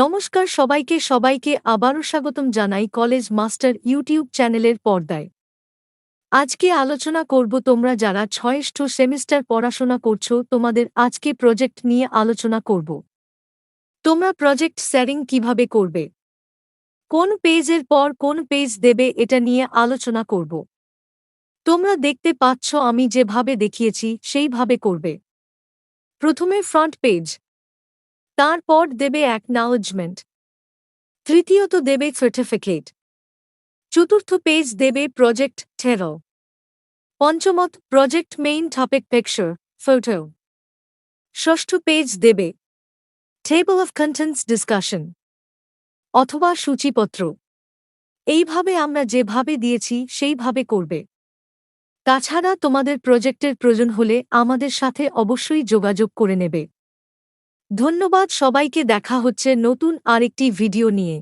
নমস্কার সবাইকে আবারও স্বাগতম জানাই কলেজ মাস্টার ইউটিউব চ্যানেলের পর্দায়। আজকে আলোচনা করব তোমরা যারা ষষ্ঠ সেমিস্টার পড়াশোনা করছো তোমাদের আজকে প্রজেক্ট নিয়ে আলোচনা করব। তোমরা প্রজেক্ট শেয়ারিং কিভাবে করবে, কোন পেজের পর কোন পেজ দেবে এটা নিয়ে আলোচনা করব। তোমরা দেখতে পাচ্ছ আমি যেভাবে দেখিয়েছি সেইভাবে করবে। প্রথমে ফ্রন্ট পেজ, তারপর দেবে অ্যাকনলেজমেন্ট, তৃতীয়ত দেবে সার্টিফিকেট, চতুর্থ পেজ দেবে প্রজেক্ট টেরো, পঞ্চমত project main topic picture photo, ষষ্ঠ পেজ দেবে টেবল অফ কন্টেন্টস ডিসকাশন অথবা সূচিপত্র। এইভাবে আমরা যেভাবে দিয়েছি সেইভাবে করবে। তাছাড়া তোমাদের প্রজেক্টের প্রয়োজন হলে আমাদের সাথে অবশ্যই যোগাযোগ করে নেবে। ধন্যবাদ সবাইকে, দেখা হচ্ছে নতুন আরেকটি ভিডিও নিয়ে।